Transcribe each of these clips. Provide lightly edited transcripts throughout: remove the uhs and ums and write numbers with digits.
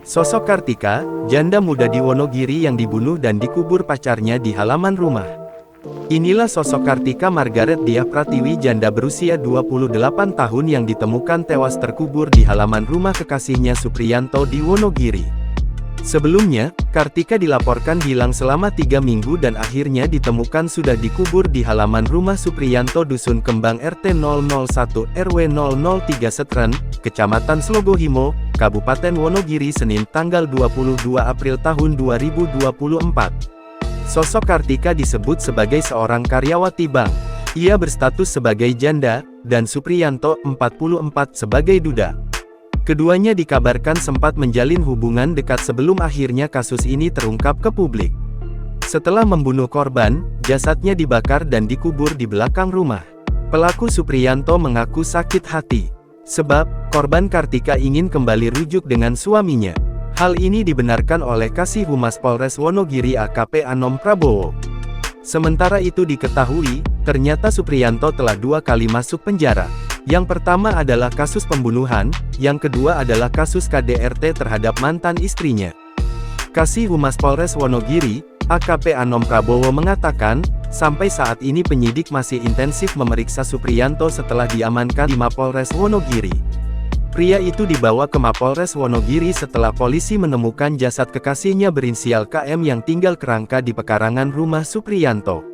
Sosok Kartika, janda muda di Wonogiri yang dibunuh dan dikubur pacarnya di halaman rumah. Inilah sosok Kartika Margaret Diah Pratiwi, janda berusia 28 tahun yang ditemukan tewas terkubur di halaman rumah kekasihnya Supriyanto di Wonogiri. Sebelumnya, Kartika dilaporkan hilang selama 3 minggu dan akhirnya ditemukan sudah dikubur di halaman rumah Supriyanto Dusun Kembang RT 001 RW 003 Setren, Kecamatan Slogohimo, Kabupaten Wonogiri Senin tanggal 22 April tahun 2024. Sosok Kartika disebut sebagai seorang karyawati bank. Ia berstatus sebagai janda, dan Supriyanto, 44, sebagai duda. Keduanya dikabarkan sempat menjalin hubungan dekat sebelum akhirnya kasus ini terungkap ke publik. Setelah membunuh korban, jasadnya dibakar dan dikubur di belakang rumah. Pelaku Supriyanto mengaku sakit hati, sebab korban Kartika ingin kembali rujuk dengan suaminya. Hal ini dibenarkan oleh Kasih Humas Polres Wonogiri AKP Anom Prabowo. Sementara itu diketahui, ternyata Supriyanto telah 2 kali masuk penjara. Yang pertama adalah kasus pembunuhan, yang kedua adalah kasus KDRT terhadap mantan istrinya. Kasih Humas Polres Wonogiri, AKP Anom Prabowo mengatakan, sampai saat ini penyidik masih intensif memeriksa Supriyanto setelah diamankan di Mapolres Wonogiri. Pria itu dibawa ke Mapolres Wonogiri setelah polisi menemukan jasad kekasihnya berinisial KM yang tinggal kerangka di pekarangan rumah Supriyanto.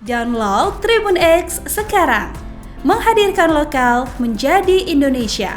Download Tribun X sekarang, menghadirkan lokal menjadi Indonesia.